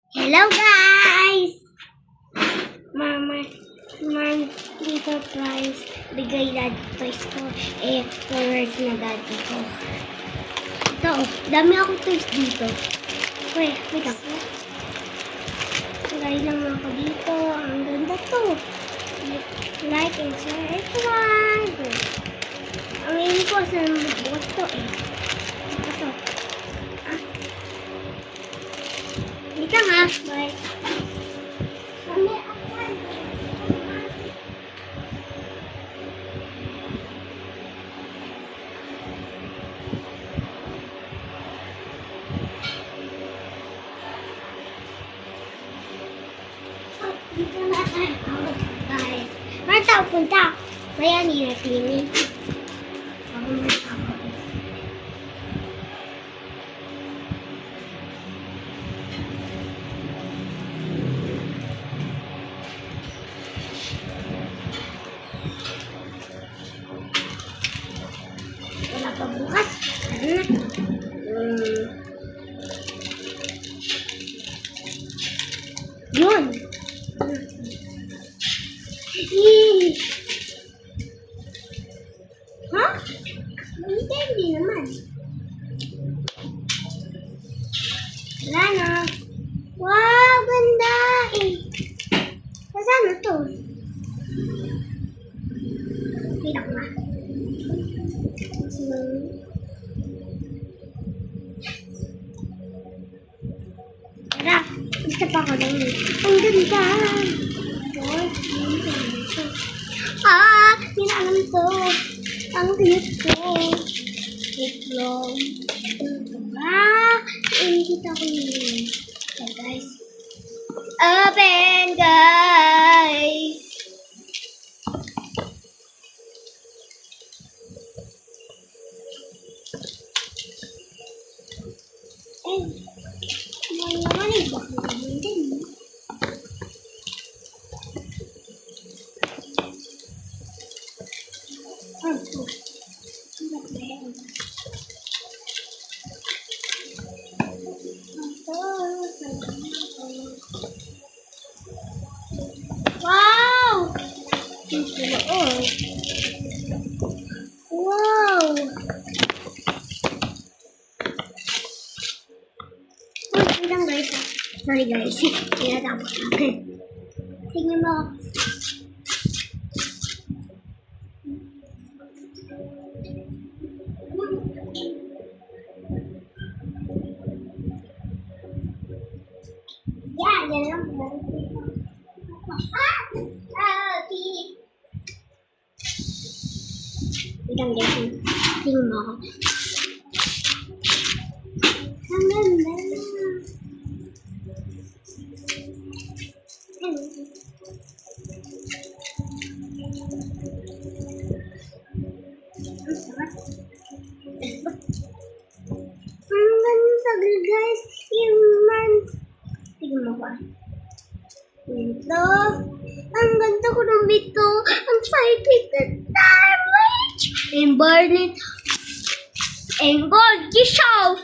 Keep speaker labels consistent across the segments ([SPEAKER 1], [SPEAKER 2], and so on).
[SPEAKER 1] Hello guys! Mama, dito prize. Bigay daddy toys ko. Forward na daddy ko. Ito, dami ako toys dito. Wait ako. Try lang ako dito. Ang ganda to. Like and share. Subscribe. Ang hindi ko sa bukas to Ito. Dito nga. Bye. Saan tayo punta? Kaya nila sini. Wala pa bukas. Yun. Ha? Hindi naman. Wala na. Wow, ganda Kasama to? Kita ko ba? Tara, isa pa ko lang. Ang ganda. Alam to. Ang cute ko. Itlog. Kita ko yun. Okay, guys. Open, guys. Naman bakit hindi? Wow! Wow! Lang guys. Sorry guys. Tinatapos natin. Tingnan mo. Yan lang. Tingnan guys. Tingnan mo ako. Ang ganda. Ang ganda guys. Tingnan mo ba? Ito. Ang ganda ko ng bito. Ang excited na Starwitch. And Barnet. And Gold Gishaw.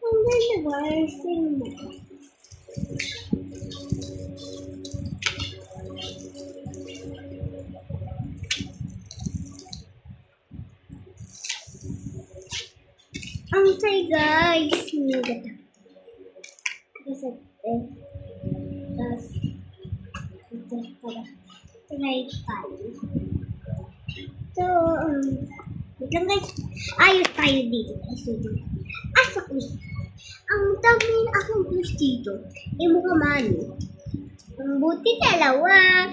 [SPEAKER 1] Ang ganda guys. Tingnan mo. Ang say guys. Ang ganda. Kasi try tayo. So, wait lang guys. Ayos tayo dito. Asak ko. Ang dami akong plus dito. Mukha mano. Ang buti dalawa.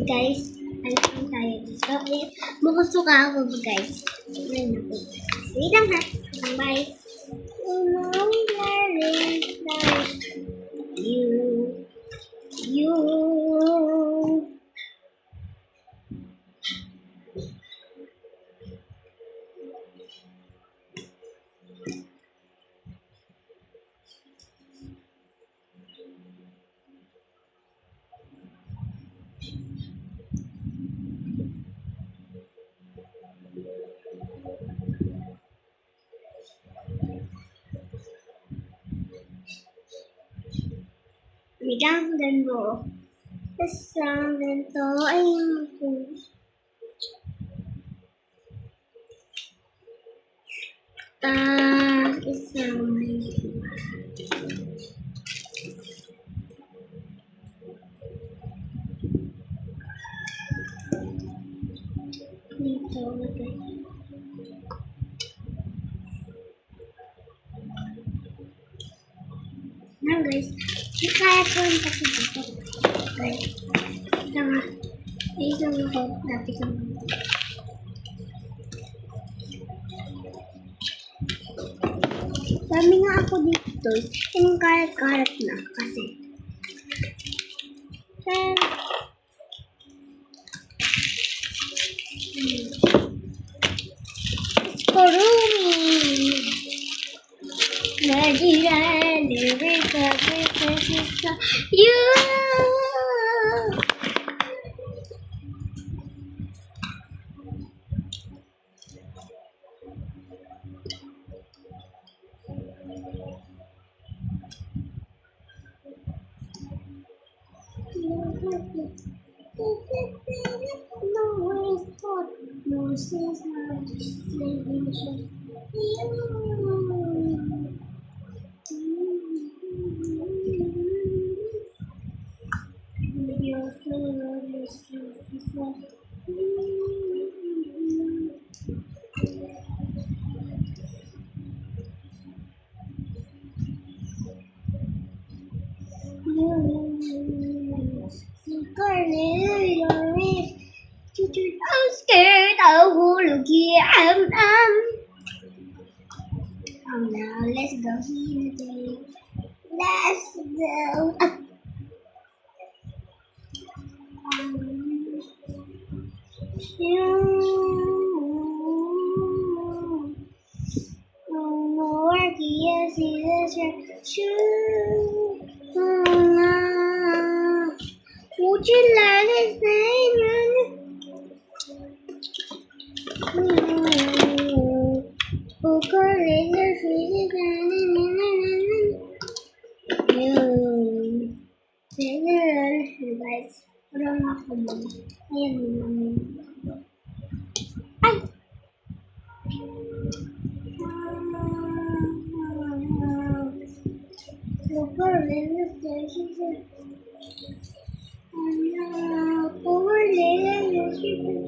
[SPEAKER 1] Guys, alis lang tayo dito. Mukhang suka ako guys. Wait lang ha. Bye. You. Bigyan ganito. Tapos ganito ay isang dito. Now guys, kaya po yung kasi dito. Guys, tama. Dito ako dati ko. Dami nga ako dito. Yung karat-karat na kasi. Korumi. Najiran, you. I'm scared of looking now let's go here today. Let's go. More yes, would you let us name? Guys, parang ako mo. Ayan naman. Ay! Super little fishes. Poor little fishes.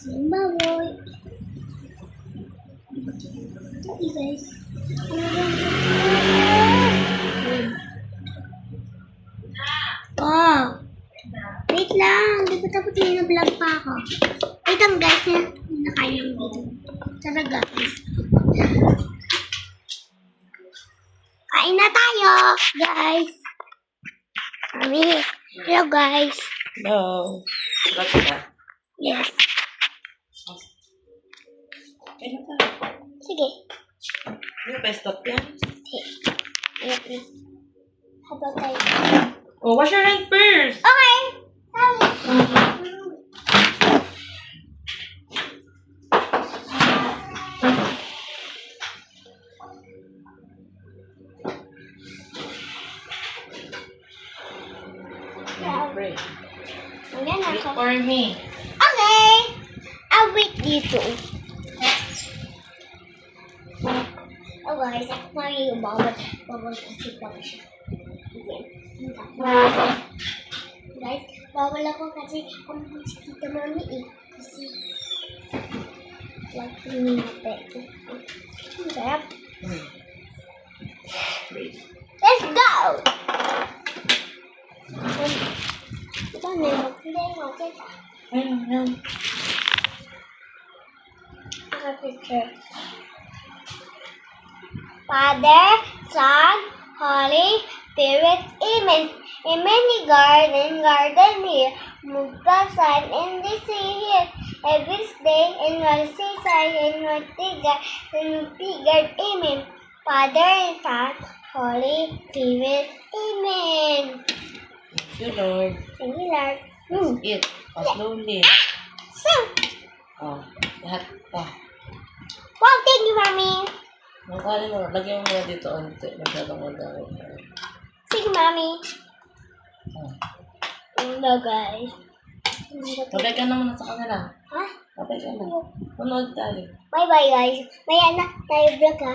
[SPEAKER 1] Zimbabwe. Okay guys. Oh. Wait lang. Di ba tapos vlog pa ako? Wait lang guys. Nakain lang dito. Tara guys. Kain na tayo guys. Mami. Hello guys.
[SPEAKER 2] Hello. Ba't ka?
[SPEAKER 1] Yes.
[SPEAKER 2] Kaya na tayo.
[SPEAKER 1] Sige.
[SPEAKER 2] Hindi pa stop yan?
[SPEAKER 1] Okay. Ayan na. Habang tayo.
[SPEAKER 2] Oh, wash your hand first.
[SPEAKER 1] Okay.
[SPEAKER 2] Pray.
[SPEAKER 1] Ayan
[SPEAKER 2] Wait
[SPEAKER 1] ako.
[SPEAKER 2] for me.
[SPEAKER 1] Okay. dito. Oh guys, may bawal kasi pala siya. Guys, bawal ako kasi ang si Tita Mami eh. Kasi like pinipete. Ang sarap. Let's go! Ito na yung makita.
[SPEAKER 2] Ayun.
[SPEAKER 1] Picture. Father, Son, Holy Spirit, Amen. Amen. Garden here. Magpasan in the sea here. Every day in my seaside in my figure. Amen. Father, Son, Holy Spirit, Amen.
[SPEAKER 2] Thank you, Lord.
[SPEAKER 1] Thank you, Lord.
[SPEAKER 2] Eat. Slowly.
[SPEAKER 1] So,
[SPEAKER 2] Oh, lahat pa.
[SPEAKER 1] wow, thank you, Mommy.
[SPEAKER 2] Nakakalin mo, lagyan mo muna dito onti. Masyadong madami.
[SPEAKER 1] Sige, Mommy.
[SPEAKER 2] Oh.
[SPEAKER 1] Hello, guys.
[SPEAKER 2] Sabay ka na muna sa kanila.
[SPEAKER 1] Ha?
[SPEAKER 2] Sabay ka na. Manood tayo.
[SPEAKER 1] Bye-bye, guys. Maya na tayo vlog, ha?